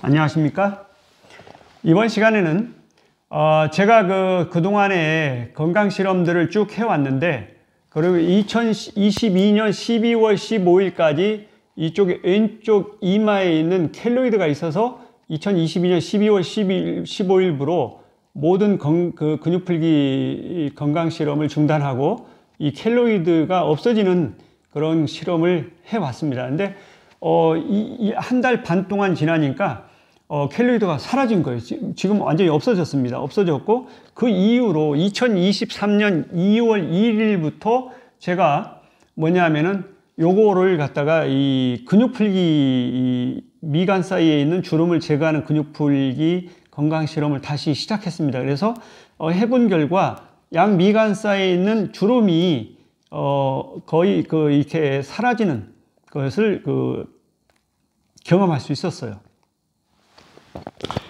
안녕하십니까? 이번 시간에는 제가 그동안에 건강 실험들을 쭉 해왔는데, 그리고 2022년 12월 15일까지 이쪽에 왼쪽 이마에 있는 켈로이드가 있어서 2022년 12월 15일부로 모든 근육풀기 건강 실험을 중단하고 이 켈로이드가 없어지는 그런 실험을 해왔습니다. 근데 한 달 반 동안 지나니까 켈로이드가 사라진 거예요. 지금 완전히 없어졌습니다. 없어졌고, 그 이후로 2023년 2월 1일부터 제가 뭐냐면은 요거를 갖다가 이 근육풀기 미간 사이에 있는 주름을 제거하는 근육풀기 건강 실험을 다시 시작했습니다. 그래서 해본 결과 양 미간 사이에 있는 주름이 거의 이렇게 사라지는 것을 경험할 수 있었어요.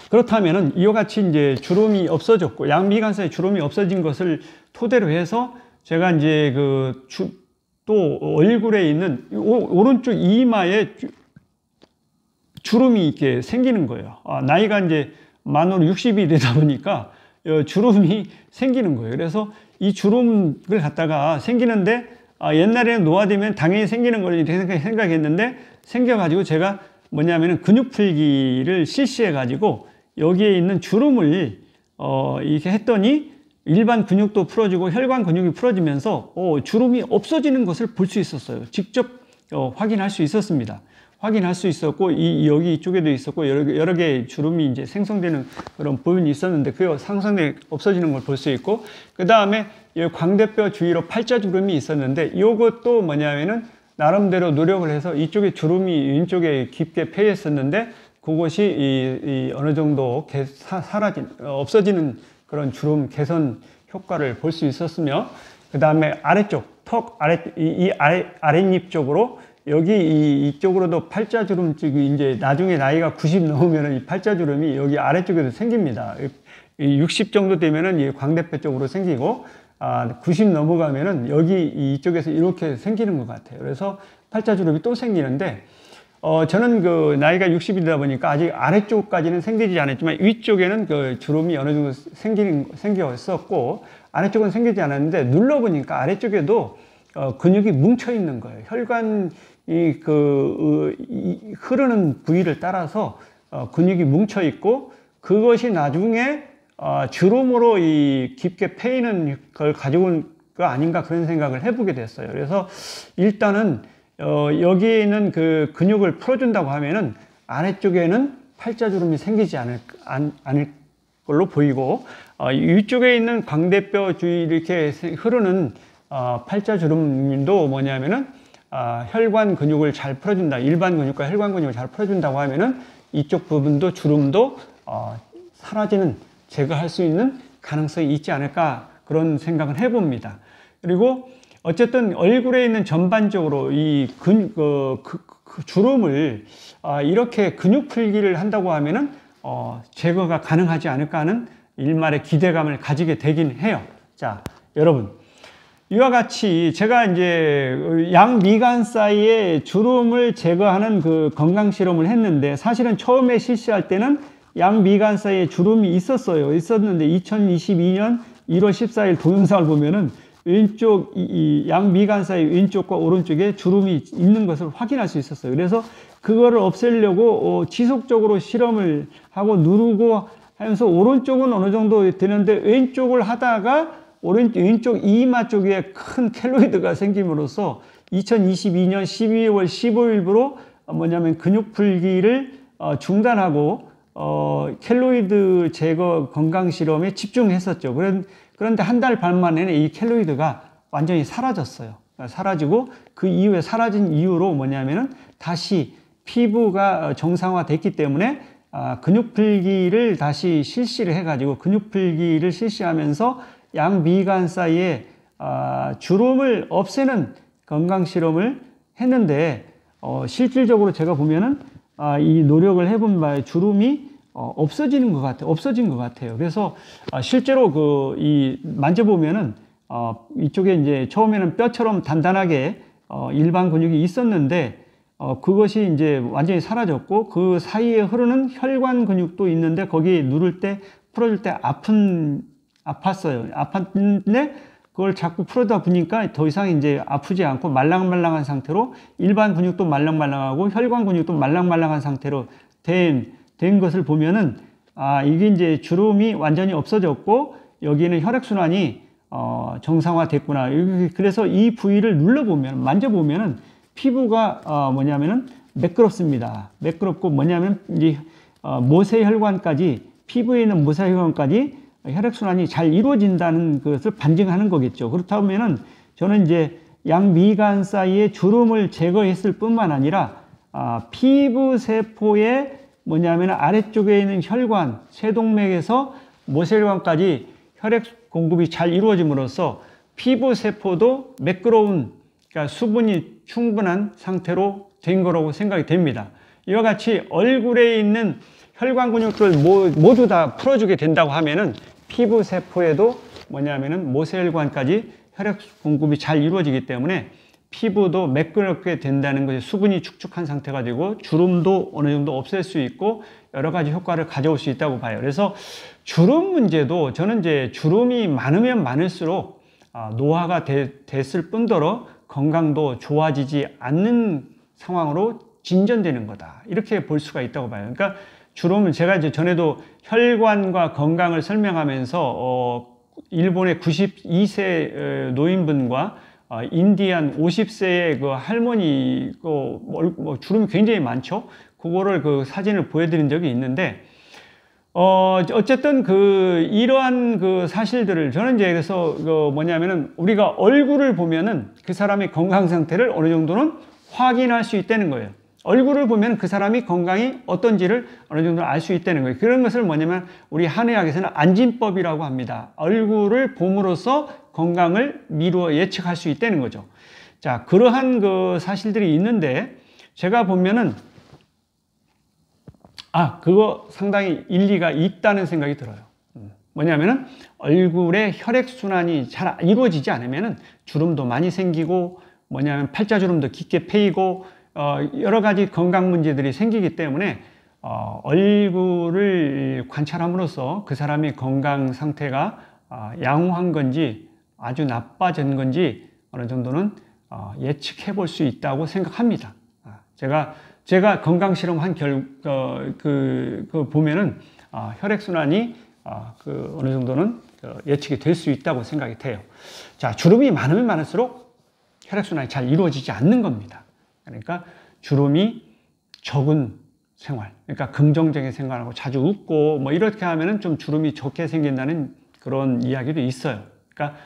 그렇다면은 이와 같이 이제 주름이 없어졌고 양미간 사이 주름이 없어진 것을 토대로 해서 제가 이제 또 얼굴에 있는 오른쪽 이마에 주름이 이렇게 생기는 거예요. 나이가 이제 만으로 60이 되다 보니까 주름이 생기는 거예요. 그래서 이 주름을 갖다가 생기는데 옛날에는 노화되면 당연히 생기는 걸 이렇게 생각했는데, 생겨가지고 제가 뭐냐면은 근육풀기를 실시해가지고 여기에 있는 주름을 이렇게 했더니 일반 근육도 풀어지고 혈관 근육이 풀어지면서 주름이 없어지는 것을 볼 수 있었어요. 직접 확인할 수 있었습니다. 확인할 수 있었고 여기 이쪽에도 있었고 여러 개의 주름이 이제 생성되는 그런 부분이 있었는데 그 상상돼 없어지는 걸 볼 수 있고, 그 다음에 광대뼈 주위로 팔자주름이 있었는데 이것도 뭐냐면은 나름대로 노력을 해서 이쪽에 주름이 왼쪽에 깊게 패였었는데 그것이 어느 정도 없어지는 그런 주름 개선 효과를 볼 수 있었으며, 그 다음에 아래쪽 턱 아랫입 쪽으로 여기 이쪽으로도 팔자주름 쪽이 이제 나중에 나이가 90 넘으면 이 팔자주름이 여기 아래쪽에도 생깁니다. 60 정도 되면은 이 광대뼈 쪽으로 생기고 90 넘어가면은 여기 이쪽에서 이렇게 생기는 것 같아요. 그래서 팔자주름이 또 생기는데 저는 나이가 60이다 보니까 아직 아래쪽까지는 생기지 않았지만 위쪽에는 주름이 어느 정도 생겼었고 아래쪽은 생기지 않았는데 눌러보니까 아래쪽에도 근육이 뭉쳐 있는 거예요. 혈관이 흐르는 부위를 따라서 근육이 뭉쳐 있고, 그것이 나중에 주름으로 깊게 패이는 걸 가지고 온 거 아닌가 그런 생각을 해보게 됐어요. 그래서 일단은 여기에 있는 그 근육을 풀어준다고 하면은 아래쪽에는 팔자주름이 생기지 않을 걸로 보이고, 위쪽에 있는 광대뼈 주위 이렇게 흐르는 팔자주름도 뭐냐면은 혈관 근육을 잘 풀어준다, 일반 근육과 혈관 근육을 잘 풀어준다고 하면은 이쪽 부분도 주름도 사라지는, 제거할 수 있는 가능성이 있지 않을까 그런 생각을 해봅니다. 그리고 어쨌든 얼굴에 있는 전반적으로 이 주름을 이렇게 근육 풀기를 한다고 하면은 제거가 가능하지 않을까 하는 일말의 기대감을 가지게 되긴 해요. 자, 여러분, 이와 같이 제가 이제 양미간 사이에 주름을 제거하는 건강 실험을 했는데, 사실은 처음에 실시할 때는 양미간 사이에 주름이 있었는데 2022년 1월 14일 동영상을 보면은 왼쪽 양미간 사이 왼쪽과 오른쪽에 주름이 있는 것을 확인할 수 있었어요. 그래서 그거를 없애려고 지속적으로 실험을 하고 누르고 하면서 오른쪽은 어느 정도 되는데 왼쪽을 하다가 왼쪽 이마 쪽에 큰 켈로이드가 생김으로써 2022년 12월 15일부로 뭐냐면 근육풀기를 중단하고 켈로이드 제거 건강 실험에 집중했었죠. 그런데 한 달 반 만에는 이 켈로이드가 완전히 사라졌어요. 사라지고 그 이후에 사라진 이유로 뭐냐면은 다시 피부가 정상화됐기 때문에 근육풀기를 다시 실시를 해가지고 근육풀기를 실시하면서 양미간 사이에 주름을 없애는 건강 실험을 했는데 실질적으로 제가 보면은 이 노력을 해본 바에 주름이 없어진 것 같아요. 그래서 실제로 만져보면은 이쪽에 이제 처음에는 뼈처럼 단단하게 일반 근육이 있었는데 그것이 이제 완전히 사라졌고 그 사이에 흐르는 혈관 근육도 있는데 거기 누를 때 풀어줄 때 아팠어요. 아팠는데 그걸 자꾸 풀어다 보니까 더 이상 이제 아프지 않고 말랑말랑한 상태로 일반 근육도 말랑말랑하고 혈관 근육도 말랑말랑한 상태로 된 것을 보면은 이게 이제 주름이 완전히 없어졌고 여기는 혈액순환이 정상화됐구나. 그래서 이 부위를 눌러보면, 만져보면은 피부가 뭐냐면은 매끄럽습니다. 매끄럽고 뭐냐면 이 모세혈관까지, 피부에 있는 모세혈관까지 혈액순환이 잘 이루어진다는 것을 반증하는 거겠죠. 그렇다면은 저는 이제 양미간 사이에 주름을 제거했을 뿐만 아니라 피부 세포의 뭐냐면 아래쪽에 있는 혈관, 세동맥에서 모세혈관까지 혈액 공급이 잘 이루어짐으로써 피부 세포도 매끄러운, 그러니까 수분이 충분한 상태로 된 거라고 생각이 됩니다. 이와 같이 얼굴에 있는 혈관 근육들 모두 다 풀어주게 된다고 하면은 피부 세포에도 뭐냐면은 모세혈관까지 혈액 공급이 잘 이루어지기 때문에 피부도 매끄럽게 된다는 것이, 수분이 축축한 상태가 되고 주름도 어느 정도 없앨 수 있고 여러 가지 효과를 가져올 수 있다고 봐요. 그래서 주름 문제도 저는 이제 주름이 많으면 많을수록 노화가 됐을 뿐더러 건강도 좋아지지 않는 상황으로 진전되는 거다, 이렇게 볼 수가 있다고 봐요. 그러니까 주름은 제가 이제 전에도 혈관과 건강을 설명하면서 일본의 92세 노인분과 인디안 50세의 그 할머니 주름이 굉장히 많죠. 그거를 그 사진을 보여드린 적이 있는데 어쨌든 이러한 그 사실들을 저는 이제 그래서 뭐냐면은 우리가 얼굴을 보면은 그 사람의 건강 상태를 어느 정도는 확인할 수 있다는 거예요. 얼굴을 보면 그 사람이 건강이 어떤지를 어느 정도 알 수 있다는 거예요. 그런 것을 뭐냐면 우리 한의학에서는 안진법이라고 합니다. 얼굴을 봄으로써 건강을 미루어 예측할 수 있다는 거죠. 자, 그러한 그 사실들이 있는데 제가 보면은 그거 상당히 일리가 있다는 생각이 들어요. 뭐냐면은 얼굴에 혈액순환이 잘 이루어지지 않으면은 주름도 많이 생기고 뭐냐면 팔자주름도 깊게 패이고 여러 가지 건강 문제들이 생기기 때문에 얼굴을 관찰함으로써 그 사람의 건강 상태가 양호한 건지 아주 나빠진 건지 어느 정도는 예측해 볼 수 있다고 생각합니다. 제가 건강 실험한 보면은 혈액순환이 어느 정도는 예측이 될 수 있다고 생각이 돼요. 자, 주름이 많으면 많을수록 혈액순환이 잘 이루어지지 않는 겁니다. 그러니까 주름이 적은 생활, 그러니까 긍정적인 생활하고 자주 웃고 뭐 이렇게 하면은 좀 주름이 적게 생긴다는 그런 이야기도 있어요. 그러니까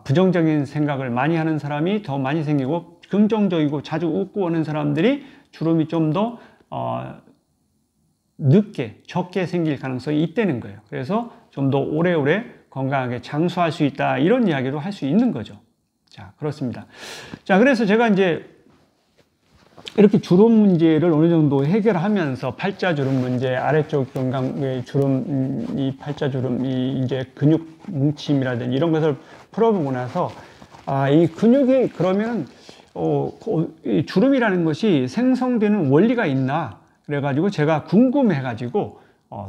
부정적인 생각을 많이 하는 사람이 더 많이 생기고 긍정적이고 자주 웃고 오는 사람들이 주름이 좀 더 늦게, 적게 생길 가능성이 있다는 거예요. 그래서 좀 더 오래오래 건강하게 장수할 수 있다, 이런 이야기도 할 수 있는 거죠. 자, 그렇습니다. 자, 그래서 제가 이제 이렇게 주름 문제를 어느 정도 해결하면서 팔자주름 문제, 아래쪽 건강의 주름, 이 팔자주름, 이 이제 근육 뭉침이라든지 이런 것을 풀어보고 나서 이 근육이 그러면 이 주름이라는 것이 생성되는 원리가 있나, 그래가지고 제가 궁금해가지고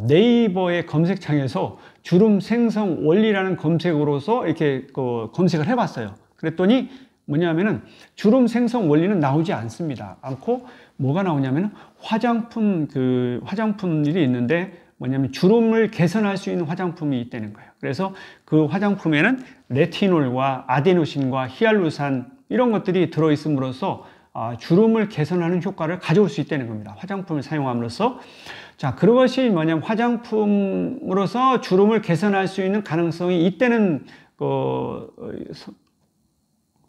네이버의 검색창에서 주름 생성 원리라는 검색으로서 이렇게 검색을 해봤어요. 그랬더니 뭐냐면은 주름 생성 원리는 나오지 않고 뭐가 나오냐면은 화장품들이 있는데 뭐냐면 주름을 개선할 수 있는 화장품이 있다는 거예요. 그래서 그 화장품에는 레티놀과 아데노신과 히알루산 이런 것들이 들어있음으로써 주름을 개선하는 효과를 가져올 수 있다는 겁니다. 화장품을 사용함으로써. 자, 그것이 뭐냐면 화장품으로서 주름을 개선할 수 있는 가능성이 있다는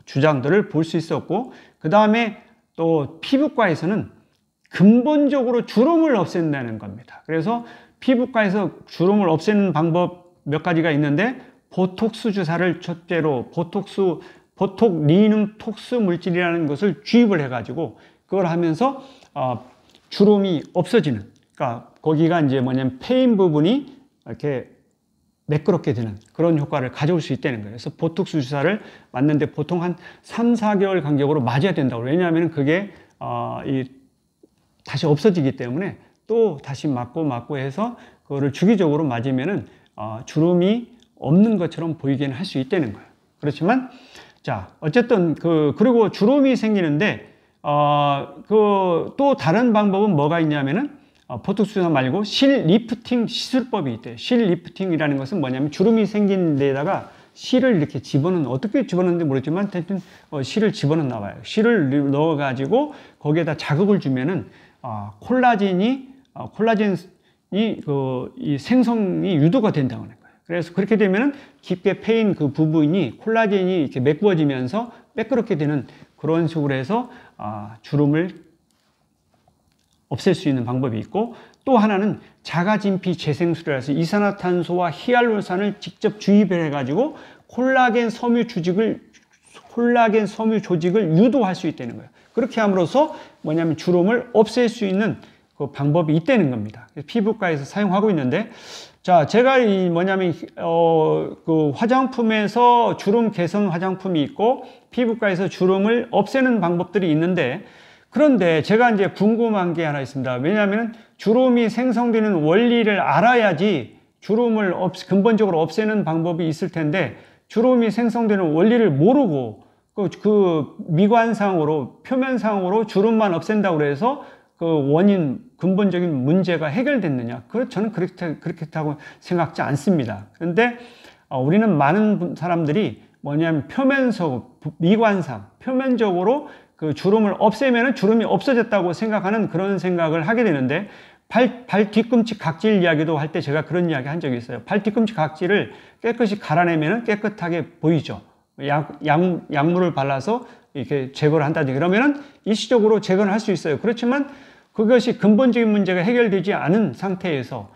주장들을 볼 수 있었고, 그 다음에 또 피부과에서는 근본적으로 주름을 없앤다는 겁니다. 그래서 피부과에서 주름을 없애는 방법 몇 가지가 있는데, 보톡스 주사를 첫째로 보톡리눔 톡스 물질이라는 것을 주입을 해가지고 그걸 하면서 주름이 없어지는, 그러니까 거기가 이제 뭐냐면 패인 부분이 이렇게 매끄럽게 되는 그런 효과를 가져올 수 있다는 거예요. 그래서 보톡스 주사를 맞는데 보통 한 3, 4개월 간격으로 맞아야 된다고. 왜냐하면 그게 이 다시 없어지기 때문에 또 다시 맞고 해서 그거를 주기적으로 맞으면은 주름이 없는 것처럼 보이게는 할 수 있다는 거예요. 그렇지만 자 어쨌든 그리고 주름이 생기는데 또 다른 방법은 뭐가 있냐면은 보톡스 주사 말고 실 리프팅 시술법이 있대요. 실 리프팅이라는 것은 뭐냐면 주름이 생긴 데다가 실을 이렇게 어떻게 집어넣는지 모르지만 대충 실을 집어넣나 봐요. 실을 넣어가지고 거기에다 자극을 주면은 콜라겐이 이 생성이 유도가 된다고 하는 거예요. 그래서 그렇게 되면은 깊게 패인 그 부분이 콜라겐이 이렇게 메꾸어지면서 매끄럽게 되는 그런 식으로 해서 주름을 없앨 수 있는 방법이 있고, 또 하나는 자가진피 재생술이라 해서 이산화탄소와 히알루론산을 직접 주입을 해가지고 콜라겐 섬유 조직을 유도할 수 있다는 거예요. 그렇게 함으로써 뭐냐면 주름을 없앨 수 있는 그 방법이 있다는 겁니다. 피부과에서 사용하고 있는데, 자, 제가 그 화장품에서 주름 개선 화장품이 있고 피부과에서 주름을 없애는 방법들이 있는데, 그런데 제가 이제 궁금한 게 하나 있습니다. 왜냐하면 주름이 생성되는 원리를 알아야지 주름을 근본적으로 없애는 방법이 있을 텐데, 주름이 생성되는 원리를 모르고 그 미관상으로 표면상으로 주름만 없앤다고 해서 그 원인 근본적인 문제가 해결됐느냐? 저는 그렇다고 생각지 않습니다. 그런데 우리는 많은 사람들이 뭐냐면 미관상 표면적으로 그 주름을 없애면은 주름이 없어졌다고 생각하는 그런 생각을 하게 되는데, 발 뒤꿈치 각질 이야기도 할 때 제가 그런 이야기 한 적이 있어요. 발 뒤꿈치 각질을 깨끗이 갈아내면은 깨끗하게 보이죠. 약물을 발라서 이렇게 제거를 한다든지 그러면은 일시적으로 제거를 할 수 있어요. 그렇지만 그것이 근본적인 문제가 해결되지 않은 상태에서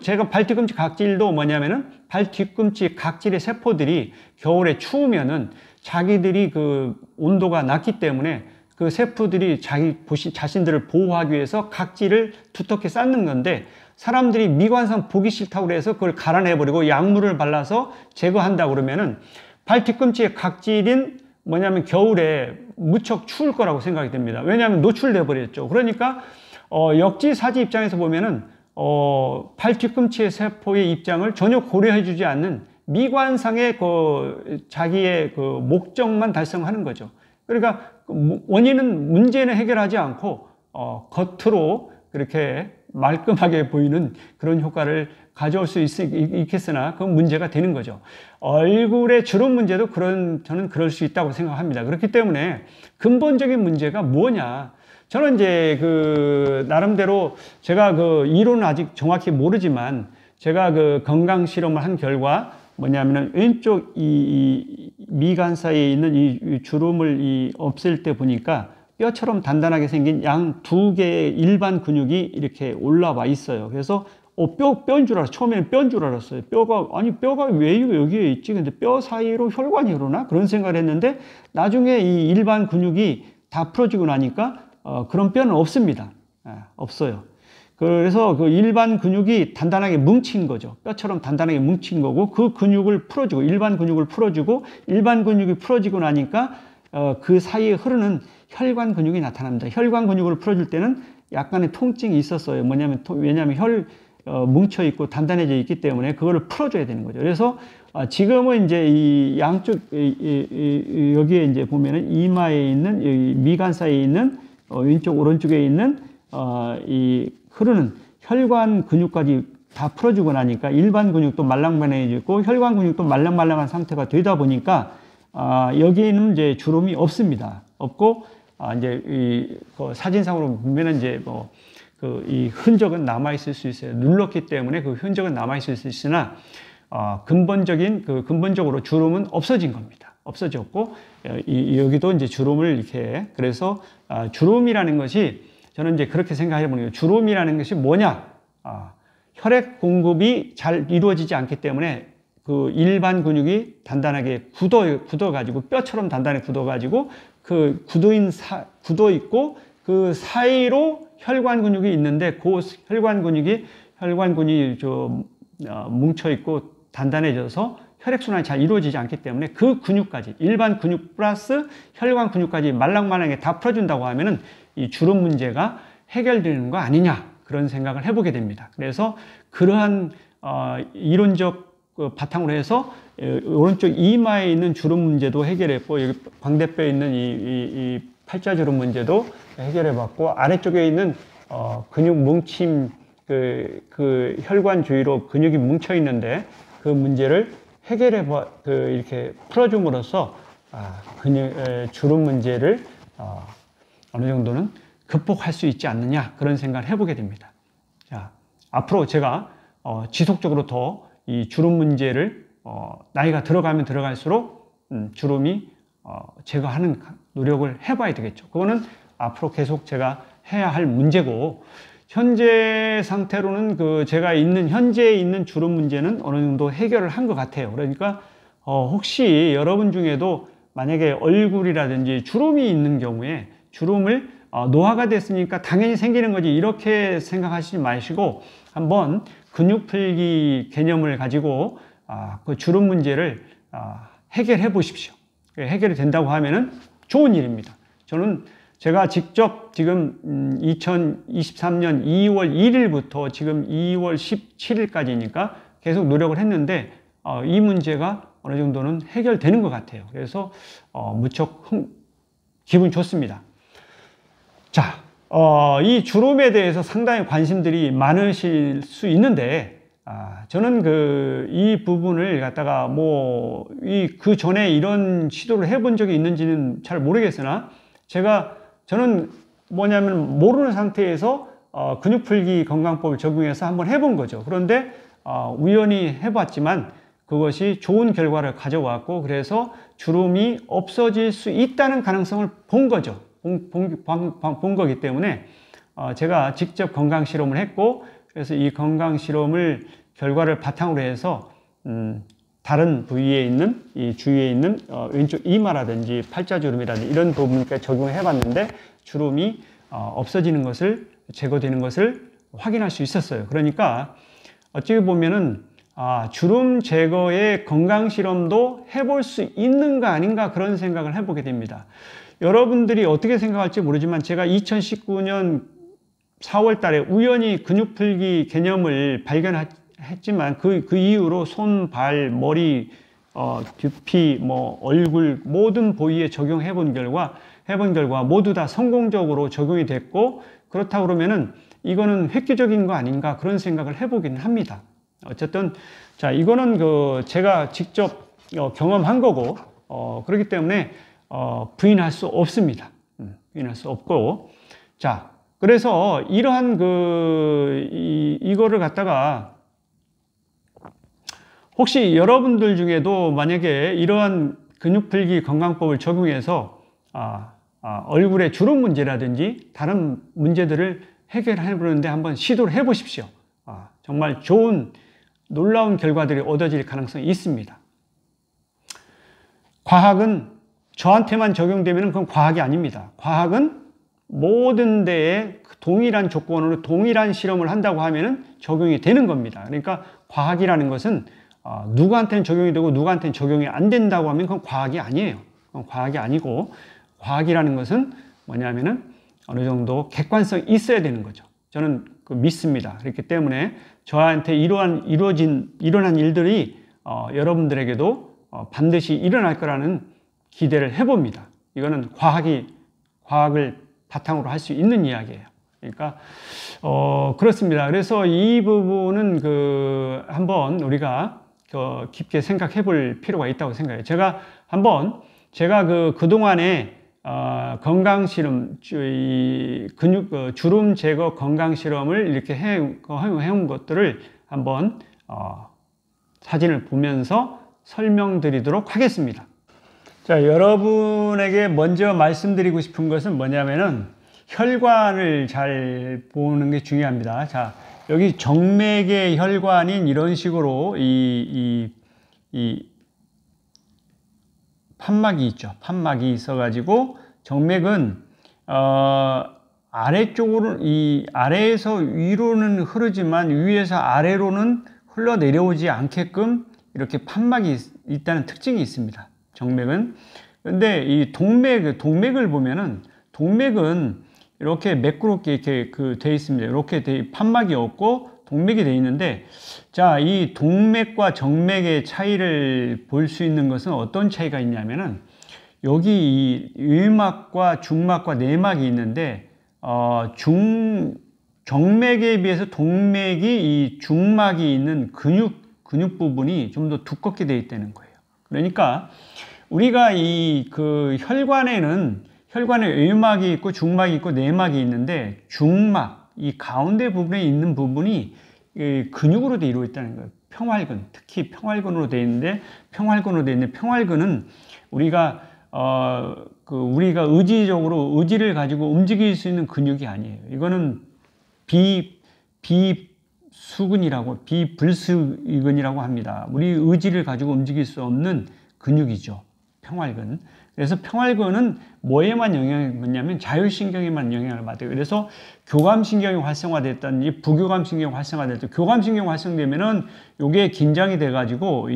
제가 발 뒤꿈치 각질도 뭐냐면은 발 뒤꿈치 각질의 세포들이 겨울에 추우면은 자기들이 그 온도가 낮기 때문에 그 세포들이 자신들을 보호하기 위해서 각질을 두텁게 쌓는 건데, 사람들이 미관상 보기 싫다고 해서 그걸 갈아내버리고 약물을 발라서 제거한다 그러면은 발 뒤꿈치의 각질인 뭐냐면 겨울에 무척 추울 거라고 생각이 됩니다. 왜냐하면 노출돼 버렸죠. 그러니까 역지사지 입장에서 보면은 발 뒤꿈치의 세포의 입장을 전혀 고려해주지 않는 미관상의 자기의 그 목적만 달성하는 거죠. 그러니까 문제는 해결하지 않고 겉으로 그렇게 말끔하게 보이는 그런 효과를 가져올 수 있겠으나 그건 문제가 되는 거죠. 얼굴의 주름 문제도 저는 그럴 수 있다고 생각합니다. 그렇기 때문에 근본적인 문제가 뭐냐? 저는 이제 나름대로 제가 이론은 아직 정확히 모르지만 제가 건강 실험을 한 결과 뭐냐면은 왼쪽 이 미간 사이에 있는 이 주름을 없앨 때 보니까 뼈처럼 단단하게 생긴 양 두 개의 일반 근육이 이렇게 올라와 있어요. 그래서 뼈인 줄 알았어요. 처음에는 뼈인 줄 알았어요. 뼈가 왜 여기에 있지? 근데 뼈 사이로 혈관이 흐르나? 그런 생각을 했는데, 나중에 이 일반 근육이 다 풀어지고 나니까 그런 뼈는 없습니다. 없어요. 그래서 그 일반 근육이 단단하게 뭉친 거죠. 뼈처럼 단단하게 뭉친 거고, 그 근육을 풀어주고, 일반 근육을 풀어주고, 일반 근육이 풀어지고 나니까 그 사이에 흐르는 혈관 근육이 나타납니다. 혈관 근육을 풀어줄 때는 약간의 통증이 있었어요. 왜냐하면 뭉쳐있고 단단해져 있기 때문에 그거를 풀어줘야 되는 거죠. 그래서 지금은 이제 이 양쪽, 여기에 이제 보면은 이마에 있는, 미간 사이에 있는, 왼쪽, 오른쪽에 있는, 이 흐르는 혈관 근육까지 다 풀어주고 나니까 일반 근육도 말랑말랑해지고 혈관 근육도 말랑말랑한 상태가 되다 보니까 여기에는 이제 주름이 없습니다. 없고, 이제 사진상으로 보면은 이제 이 흔적은 남아있을 수 있어요. 눌렀기 때문에 그 흔적은 남아있을 수 있으나, 근본적으로 주름은 없어진 겁니다. 없어졌고, 여기도 이제 주름을 이렇게, 그래서, 주름이라는 것이, 저는 이제 그렇게 생각해 보는 거예요. 주름이라는 것이 뭐냐? 혈액 공급이 잘 이루어지지 않기 때문에 그 일반 근육이 단단하게 굳어가지고, 뼈처럼 단단하게 굳어가지고, 굳어 있고, 그 사이로 혈관 근육이 있는데, 그 혈관 근육이 뭉쳐 있고 단단해져서 혈액순환이 잘 이루어지지 않기 때문에 그 근육까지, 일반 근육 플러스 혈관 근육까지 말랑말랑하게 다 풀어준다고 하면은 이 주름 문제가 해결되는 거 아니냐, 그런 생각을 해보게 됩니다. 그래서 그러한 이론적 바탕으로 해서 오른쪽 이마에 있는 주름 문제도 해결했고, 여기 광대뼈에 있는 이 팔자주름 문제도 해결해봤고, 아래쪽에 있는 근육 뭉침, 그 혈관 주위로 근육이 뭉쳐 있는데 그 문제를 이렇게 풀어줌으로써 주름 문제를 어느 정도는 극복할 수 있지 않느냐, 그런 생각을 해보게 됩니다. 자, 앞으로 제가 지속적으로 더 이 주름 문제를 나이가 들어가면 들어갈수록 주름이 제거하는 노력을 해봐야 되겠죠. 그거는 앞으로 계속 제가 해야 할 문제고, 현재 상태로는 제가 현재 있는 주름 문제는 어느 정도 해결을 한 것 같아요. 그러니까 혹시 여러분 중에도 만약에 얼굴이라든지 주름이 있는 경우에 주름을 노화가 됐으니까 당연히 생기는 거지, 이렇게 생각하시지 마시고 한번 근육 풀기 개념을 가지고 그 주름 문제를 해결해 보십시오. 해결이 된다고 하면은 좋은 일입니다. 제가 직접 지금 2023년 2월 1일부터 지금 2월 17일까지니까 계속 노력을 했는데 이 문제가 어느 정도는 해결되는 것 같아요. 그래서 무척 기분 좋습니다. 자, 이 주름에 대해서 상당히 관심들이 많으실 수 있는데, 저는 이 부분을 갖다가 그 전에 이런 시도를 해본 적이 있는지는 잘 모르겠으나, 저는 뭐냐면 모르는 상태에서 근육풀기 건강법을 적용해서 한번 해본 거죠. 그런데 우연히 해봤지만 그것이 좋은 결과를 가져왔고, 그래서 주름이 없어질 수 있다는 가능성을 본 거죠. 본 거기 때문에 제가 직접 건강 실험을 했고, 그래서 이 건강 실험을 결과를 바탕으로 해서 다른 부위에 있는, 이 주위에 있는 왼쪽 이마라든지 팔자주름이라든지 이런 부분까지 적용해 봤는데 주름이 없어지는 것을, 제거되는 것을 확인할 수 있었어요. 그러니까 어찌 보면은 주름 제거의 건강 실험도 해볼 수 있는가 아닌가, 그런 생각을 해보게 됩니다. 여러분들이 어떻게 생각할지 모르지만 제가 2019년 4월 달에 우연히 근육 풀기 개념을 발견했지만 그 이후로 손, 발, 머리, 두피, 얼굴 모든 부위에 적용해 본 결과 모두 다 성공적으로 적용이 됐고, 그렇다 그러면은 이거는 획기적인 거 아닌가, 그런 생각을 해보긴 합니다. 어쨌든 자, 이거는 제가 직접 경험한 거고, 그렇기 때문에 부인할 수 없습니다. 부인할 수 없고, 자, 그래서 이러한 이거를 갖다가 혹시 여러분들 중에도 만약에 이러한 근육풀기 건강법을 적용해서 얼굴의 주름 문제라든지 다른 문제들을 해결해 보는데 한번 시도를 해 보십시오. 정말 좋은 놀라운 결과들이 얻어질 가능성이 있습니다. 과학은 저한테만 적용되면 그건 과학이 아닙니다. 과학은 모든 데에 동일한 조건으로 동일한 실험을 한다고 하면은 적용이 되는 겁니다. 그러니까 과학이라는 것은 누구한테는 적용이 되고 누구한테는 적용이 안 된다고 하면 그건 과학이 아니에요. 그건 과학이 아니고, 과학이라는 것은 뭐냐면은 어느 정도 객관성이 있어야 되는 거죠. 저는 믿습니다. 그렇기 때문에 저한테 일어난 일들이 여러분들에게도 반드시 일어날 거라는 기대를 해봅니다. 이거는 과학을 바탕으로 할 수 있는 이야기예요. 그러니까 그렇습니다. 그래서 이 부분은 한번 우리가 깊게 생각해 볼 필요가 있다고 생각해요. 제가 그동안에 건강 실험, 주름 제거 건강 실험을 이렇게 해온 것들을 한번 사진을 보면서 설명드리도록 하겠습니다. 자, 여러분에게 먼저 말씀드리고 싶은 것은 뭐냐면은 혈관을 잘 보는 게 중요합니다. 자, 여기 정맥의 혈관인 이런 식으로 이 판막이 있죠. 판막이 있어가지고 정맥은 아래쪽으로, 아래에서 위로는 흐르지만 위에서 아래로는 흘러내려오지 않게끔 이렇게 판막이 있다는 특징이 있습니다. 정맥은. 근데 이 동맥을 보면은 동맥은 이렇게 매끄럽게 이렇게 돼 있습니다. 이렇게 판막이 없고 동맥이 돼 있는데, 자, 이 동맥과 정맥의 차이를 볼 수 있는 것은 어떤 차이가 있냐면은, 여기 이 위막과 중막과 내막이 있는데, 정맥에 비해서 동맥이 이 중막이 있는 근육 부분이 좀 더 두껍게 되어 있다는 거예요. 그러니까 우리가 혈관에 외막이 있고 중막이 있고 내막이 있는데, 중막, 이 가운데 부분에 있는 부분이 근육으로 되어 있다는 거예요. 평활근, 특히 평활근으로 되어 있는데, 평활근은 우리가 우리가 의지를 가지고 움직일 수 있는 근육이 아니에요. 이거는 비불수근이라고 합니다. 우리 의지를 가지고 움직일 수 없는 근육이죠. 평활근. 그래서 평활근은 뭐에만 영향을 받냐면 자율신경에만 영향을 받아요. 그래서 교감신경이 활성화됐다든지 부교감신경이 활성화될 때, 교감신경 활성되면은 요게 긴장이 돼가지고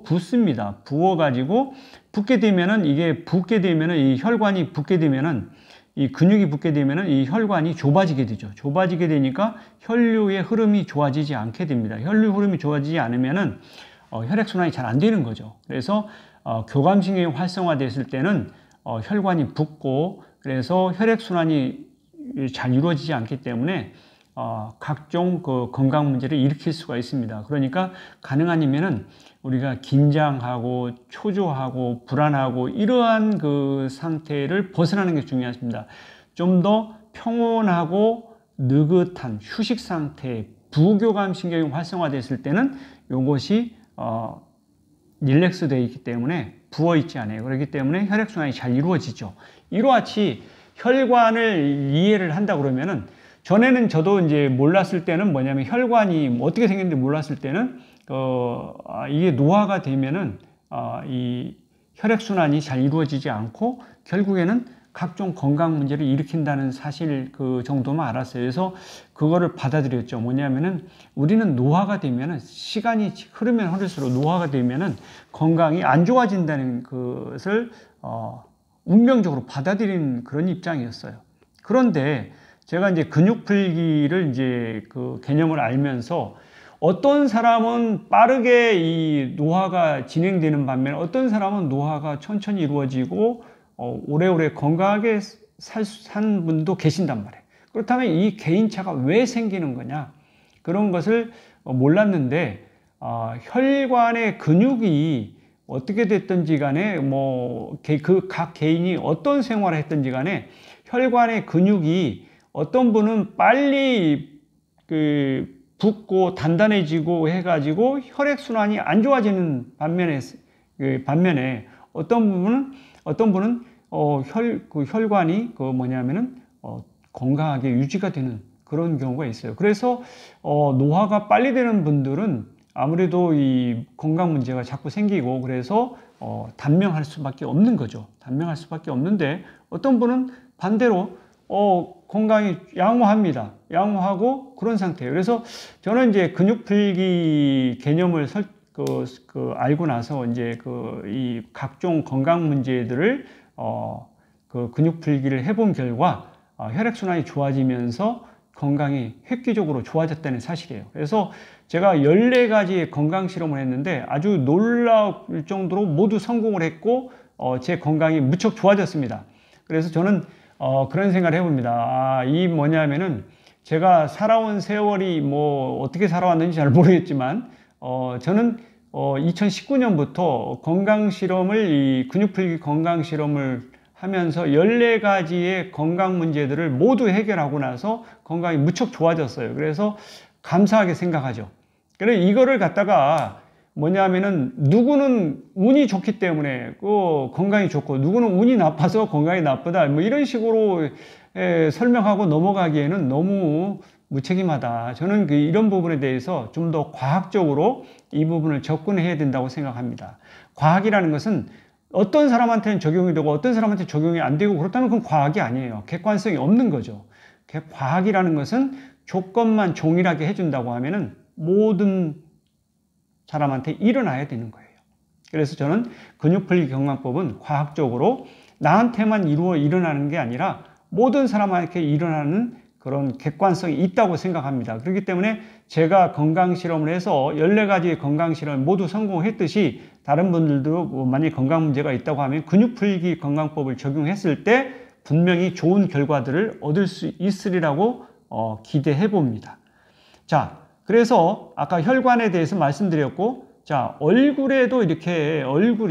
붓습니다. 부어가지고 붓게 되면은 이 혈관이 붓게 되면은, 이 근육이 붓게 되면은 이 혈관이 좁아지게 되죠. 좁아지게 되니까 혈류의 흐름이 좋아지지 않게 됩니다. 혈류 흐름이 좋아지지 않으면은 혈액순환이 잘 안 되는 거죠. 그래서 교감신경이 활성화됐을 때는 혈관이 붓고, 그래서 혈액순환이 잘 이루어지지 않기 때문에 각종 건강 문제를 일으킬 수가 있습니다. 그러니까 가능하면은 우리가 긴장하고 초조하고 불안하고 이러한 상태를 벗어나는 게 중요합니다. 좀 더 평온하고 느긋한 휴식 상태, 부교감신경이 활성화됐을 때는 이것이 릴렉스 되어 있기 때문에 부어 있지 않아요. 그렇기 때문에 혈액순환이 잘 이루어지죠. 이로같이 혈관을 이해를 한다 그러면은, 전에는 저도 이제 몰랐을 때는 뭐냐면, 혈관이 어떻게 생겼는지 몰랐을 때는 이게 노화가 되면은 이 혈액순환이 잘 이루어지지 않고 결국에는 각종 건강 문제를 일으킨다는 사실 정도만 알았어요. 그래서 그거를 받아들였죠. 뭐냐면은, 우리는 노화가 되면은, 시간이 흐르면 흐를수록 노화가 되면은 건강이 안 좋아진다는 것을 운명적으로 받아들인 그런 입장이었어요. 그런데 제가 이제 근육풀기를 이제 개념을 알면서, 어떤 사람은 빠르게 이 노화가 진행되는 반면 어떤 사람은 노화가 천천히 이루어지고 오래오래 건강하게 산 분도 계신단 말이에요. 그렇다면 이 개인차가 왜 생기는 거냐? 그런 것을 몰랐는데, 혈관의 근육이 어떻게 됐든지 간에, 각 개인이 어떤 생활을 했든지 간에, 혈관의 근육이 어떤 분은 빨리 붓고 단단해지고 해가지고 혈액순환이 안 좋아지는 반면에 어떤 분은 혈관이 건강하게 유지가 되는 그런 경우가 있어요. 그래서 노화가 빨리 되는 분들은 아무래도 이 건강 문제가 자꾸 생기고, 그래서 단명할 수밖에 없는 거죠. 단명할 수밖에 없는데, 어떤 분은 반대로 건강이 양호합니다. 양호하고 그런 상태예요. 그래서 저는 이제 근육풀기 개념을 알고 나서 이제 이 각종 건강 문제들을 근육풀기를 해본 결과 혈액순환이 좋아지면서 건강이 획기적으로 좋아졌다는 사실이에요. 그래서 제가 14가지의 건강 실험을 했는데 아주 놀라울 정도로 모두 성공을 했고, 제 건강이 무척 좋아졌습니다. 그래서 저는 그런 생각을 해봅니다. 이 뭐냐면은, 제가 살아온 세월이 어떻게 살아왔는지 잘 모르겠지만, 저는 2019년부터 이 근육풀기 건강 실험을 하면서 14가지의 건강 문제들을 모두 해결하고 나서 건강이 무척 좋아졌어요. 그래서 감사하게 생각하죠. 그래, 이거를 갖다가 뭐냐면은, 누구는 운이 좋기 때문에 건강이 좋고, 누구는 운이 나빠서 건강이 나쁘다, 이런 식으로 설명하고 넘어가기에는 너무 무책임하다. 저는 이런 부분에 대해서 좀 더 과학적으로 이 부분을 접근해야 된다고 생각합니다. 과학이라는 것은 어떤 사람한테는 적용이 되고 어떤 사람한테 적용이 안 되고, 그렇다면 그건 과학이 아니에요. 객관성이 없는 거죠. 과학이라는 것은 조건만 종일하게 해준다고 하면은 모든 사람한테 일어나야 되는 거예요. 그래서 저는 근육풀기 건강법은 과학적으로 나한테만 일어나는 게 아니라 모든 사람한테 일어나는 그런 객관성이 있다고 생각합니다. 그렇기 때문에 제가 건강실험을 해서 14가지의 건강실험 모두 성공했듯이 다른 분들도 만약에 건강 문제가 있다고 하면 근육풀기 건강법을 적용했을 때 분명히 좋은 결과들을 얻을 수 있으리라고 기대해 봅니다. 자, 그래서 아까 혈관에 대해서 말씀드렸고, 자, 얼굴에도 이렇게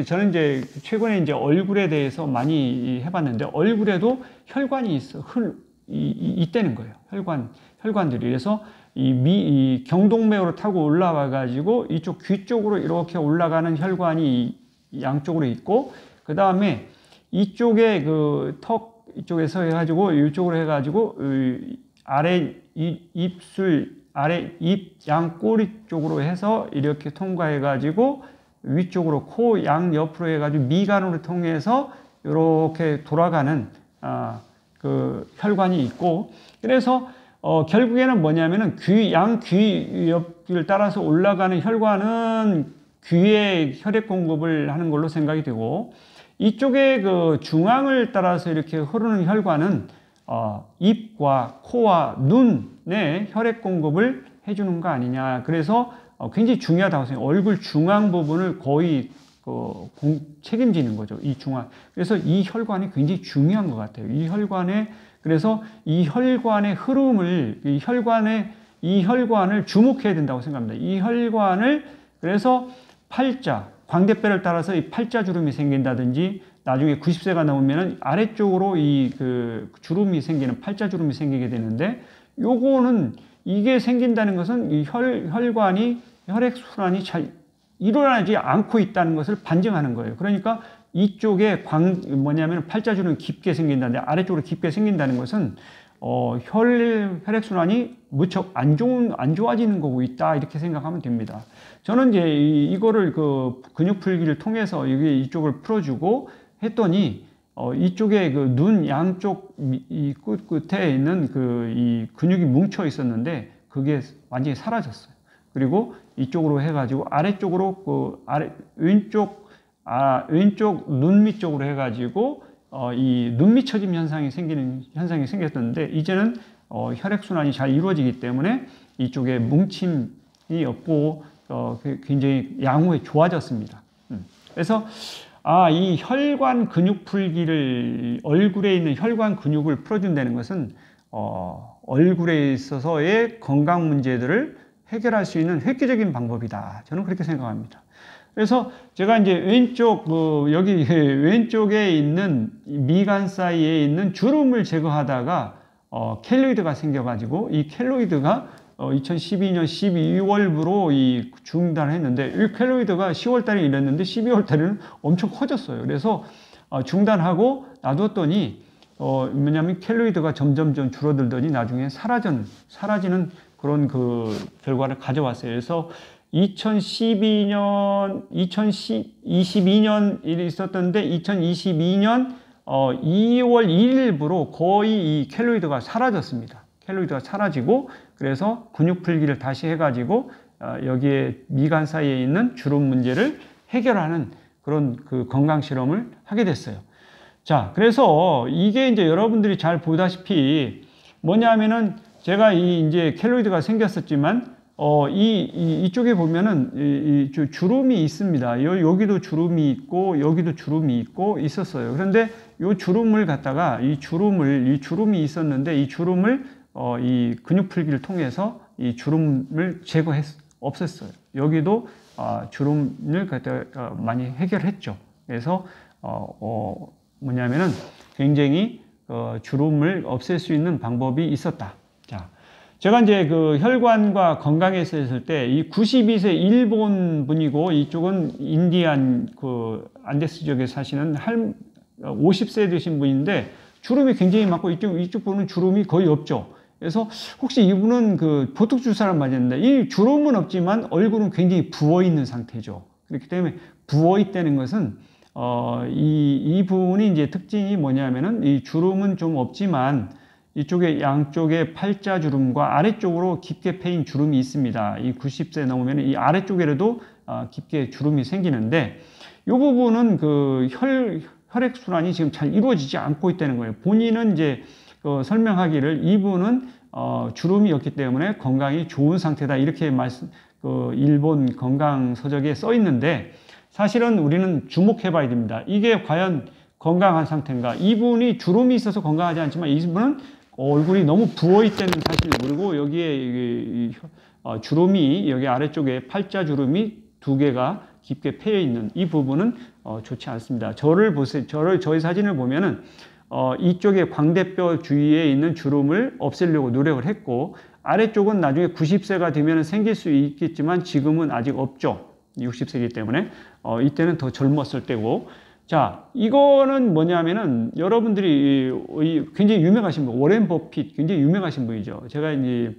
저는 이제 최근에 이제 얼굴에 대해서 많이 해봤는데, 얼굴에도 혈관이 있다는 거예요. 혈관들이. 그래서 이 경동맥으로 타고 올라와 가지고 이쪽 귀 쪽으로 이렇게 올라가는 혈관이 양쪽으로 있고, 그 다음에 이쪽에 그 턱 이쪽에서 해가지고 이쪽으로 해가지고 아래 입술 아래 입 양꼬리 쪽으로 해서 이렇게 통과해가지고 위쪽으로 코 양 옆으로 해가지고 미간으로 통해서 이렇게 돌아가는 그 혈관이 있고, 그래서 결국에는 뭐냐면은 양귀 옆을 따라서 올라가는 혈관은 귀에 혈액 공급을 하는 걸로 생각이 되고, 이쪽에 그 중앙을 따라서 이렇게 흐르는 혈관은 입과 코와 눈에 혈액 공급을 해주는 거 아니냐. 그래서 굉장히 중요하다고 생각해요. 얼굴 중앙 부분을 거의 책임지는 거죠. 이 중앙. 그래서 이 혈관이 굉장히 중요한 것 같아요. 그래서 이 혈관의 흐름을, 이 혈관을 주목해야 된다고 생각합니다. 이 혈관을, 그래서 광대뼈를 따라서 이 팔자주름이 생긴다든지, 나중에 90세가 넘으면 아래쪽으로 주름이 생기는, 팔자주름이 생기게 되는데, 이게 생긴다는 것은 이 혈관이, 혈액순환이 잘 일어나지 않고 있다는 것을 반증하는 거예요. 그러니까 이쪽에 팔자주름이 깊게 생긴다는데, 아래쪽으로 깊게 생긴다는 것은, 혈액순환이 무척 안 좋아지는 거고 있다. 이렇게 생각하면 됩니다. 저는 이제 이거를 근육풀기를 통해서 이쪽을 풀어주고 했더니, 이쪽에 눈 양쪽 이 끝에 있는 이 근육이 뭉쳐 있었는데, 그게 완전히 사라졌어요. 그리고 이쪽으로 해가지고 아래쪽으로 왼쪽 눈밑 쪽으로 해가지고 이 눈밑처짐 현상이 생겼는데, 이제는 혈액순환이 잘 이루어지기 때문에 이쪽에 뭉침이 없고 굉장히 양호에 좋아졌습니다. 그래서 이 혈관 근육 풀기를, 얼굴에 있는 혈관 근육을 풀어준다는 것은 얼굴에 있어서의 건강 문제들을 해결할 수 있는 획기적인 방법이다. 저는 그렇게 생각합니다. 그래서 제가 이제 여기 왼쪽에 있는 미간 사이에 있는 주름을 제거하다가 켈로이드가 생겨가지고, 이 켈로이드가 2012년 12월부로 중단을 했는데, 이 켈로이드가 10월 달에 이랬는데 12월 달에는 엄청 커졌어요. 그래서 중단하고 놔뒀더니 뭐냐면 켈로이드가 점점 줄어들더니 나중에 사라지는 그런 결과를 가져왔어요. 그래서 2022년 일이 있었던데, 2022년 2월 1일부로 거의 이 켈로이드가 사라졌습니다. 켈로이드가 사라지고, 그래서 근육 풀기를 다시 해가지고 여기에 미간 사이에 있는 주름 문제를 해결하는 그런 건강 실험을 하게 됐어요. 자, 그래서 이게 이제 여러분들이 잘 보다시피 뭐냐면은, 제가 이제 켈로이드가 생겼었지만, 이쪽에 보면은 주름이 있습니다. 여기도 주름이 있고, 여기도 주름이 있고 있었어요. 그런데 이 주름을 갖다가, 이 주름이 있었는데, 이 주름을 이 근육 풀기를 통해서 이 주름을 없앴어요. 여기도 주름을 갖다가 많이 해결했죠. 그래서 뭐냐면은 굉장히 주름을 없앨 수 있는 방법이 있었다. 자, 제가 이제 혈관과 건강에 있을 때, 이 92세 일본 분이고, 이쪽은 인디안 안데스 지역에 사시는 50세 되신 분인데, 주름이 굉장히 많고, 이쪽 분은 주름이 거의 없죠. 그래서 혹시 이분은 보톡스 주사를 맞았는데, 이 주름은 없지만 얼굴은 굉장히 부어 있는 상태죠. 그렇기 때문에 부어 있다는 것은 이 부분이 이제 특징이 뭐냐면은, 이 주름은 좀 없지만 이쪽에 양쪽에 팔자주름과 아래쪽으로 깊게 패인 주름이 있습니다. 이 90세 넘으면 이 아래쪽에라도 깊게 주름이 생기는데 이 부분은 그 혈액순환이 지금 잘 이루어지지 않고 있다는 거예요. 본인은 이제 설명하기를 이분은 주름이 없기 때문에 건강이 좋은 상태다 이렇게 일본 건강 서적에 써 있는데 사실은 우리는 주목해 봐야 됩니다. 이게 과연 건강한 상태인가? 이분이 주름이 있어서 건강하지 않지만 이분은 얼굴이 너무 부어 있다는 사실을 모르고 여기에 주름이 여기 아래쪽에 팔자 주름이 2개가 깊게 패여 있는 이 부분은 좋지 않습니다. 저를 보세요. 저희 사진을 보면은 이쪽에 광대뼈 주위에 있는 주름을 없애려고 노력을 했고 아래쪽은 나중에 90세가 되면 생길 수 있겠지만 지금은 아직 없죠. 60세이기 때문에 이때는 더 젊었을 때고 자 이거는 뭐냐면은 여러분들이 굉장히 유명하신 분 워렌 버핏 굉장히 유명하신 분이죠. 제가 이제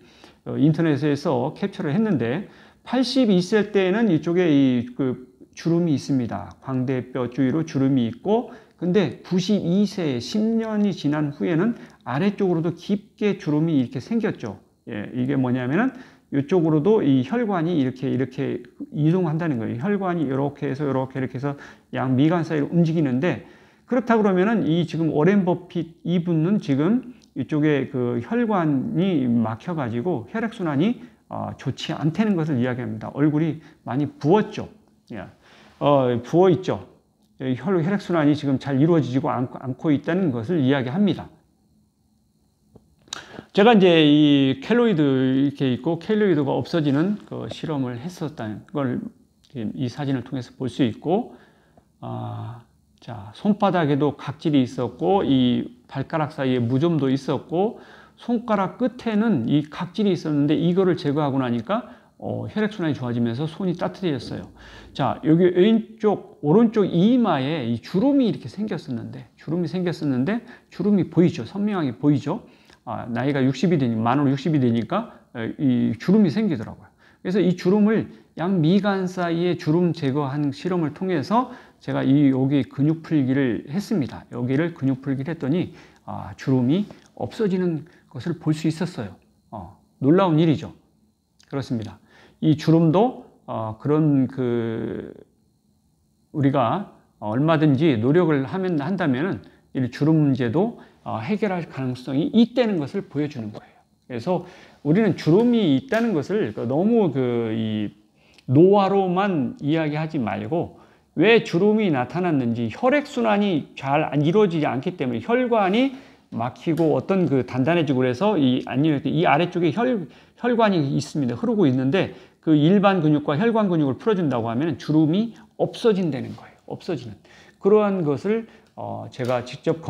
인터넷에서 캡처를 했는데 82세 때는 이쪽에 그 주름이 있습니다. 광대뼈 주위로 주름이 있고 근데 92세 10년이 지난 후에는 아래쪽으로도 깊게 주름이 이렇게 생겼죠. 예, 이게 뭐냐면은 이쪽으로도 이 혈관이 이렇게 이동한다는 거예요. 혈관이 이렇게 해서 이렇게 해서 양 미간 사이로 움직이는데 그렇다 그러면은 이 지금 워렌 버핏 이분은 지금 이쪽에 그 혈관이 막혀가지고 혈액순환이 좋지 않다는 것을 이야기합니다. 얼굴이 많이 부었죠. 예. 부어 있죠. 혈액순환이 지금 잘 이루어지지 않고 있다는 것을 이야기합니다. 제가 이제 이 켈로이드 이렇게 있고 켈로이드가 없어지는 그 실험을 했었다는 걸 이 사진을 통해서 볼 수 있고, 자, 손바닥에도 각질이 있었고, 이 발가락 사이에 무좀도 있었고, 손가락 끝에는 이 각질이 있었는데 이거를 제거하고 나니까 혈액순환이 좋아지면서 손이 따뜻해졌어요. 자, 여기 왼쪽, 오른쪽 이마에 이 주름이 이렇게 생겼었는데, 주름이 보이죠? 선명하게 보이죠? 나이가 60이 되니, 만으로 60이 되니까 이 주름이 생기더라고요. 그래서 이 주름을 양미간 사이에 주름 제거한 실험을 통해서 제가 여기 근육 풀기를 했습니다. 여기를 근육 풀기를 했더니, 주름이 없어지는 것을 볼 수 있었어요. 놀라운 일이죠. 그렇습니다. 이 주름도 우리가 얼마든지 노력을 한다면은 이 주름 문제도 해결할 가능성이 있다는 것을 보여주는 거예요. 그래서 우리는 주름이 있다는 것을 너무 이 노화로만 이야기하지 말고 왜 주름이 나타났는지 혈액순환이 잘 안 이루어지지 않기 때문에 혈관이 막히고 어떤 단단해지고 그래서 이 아래쪽에 혈관이 있습니다. 흐르고 있는데 그 일반 근육과 혈관 근육을 풀어준다고 하면 주름이 없어진다는 거예요. 없어지는. 그러한 것을 제가 직접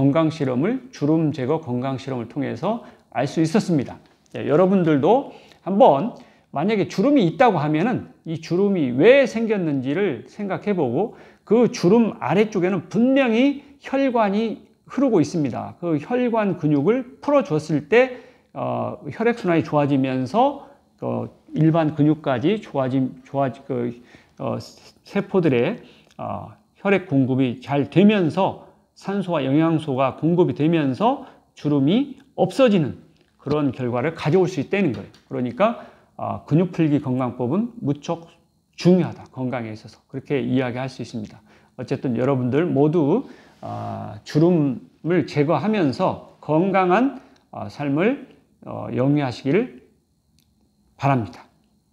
주름 제거 건강 실험을 통해서 알 수 있었습니다. 네, 여러분들도 한번 만약에 주름이 있다고 하면은 이 주름이 왜 생겼는지를 생각해 보고 그 주름 아래쪽에는 분명히 혈관이 흐르고 있습니다. 그 혈관 근육을 풀어줬을 때 혈액순환이 좋아지면서 일반 근육까지 세포들의 혈액 공급이 잘 되면서 산소와 영양소가 공급이 되면서 주름이 없어지는 그런 결과를 가져올 수 있다는 거예요. 그러니까 근육풀기 건강법은 무척 중요하다. 건강에 있어서. 그렇게 이야기할 수 있습니다. 어쨌든 여러분들 모두 주름을 제거하면서 건강한 삶을 영위하시기를 바랍니다.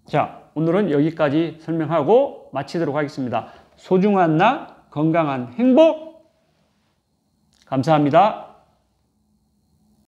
자, 오늘은 여기까지 설명하고 마치도록 하겠습니다. 소중한 나, 건강한 행복! 감사합니다.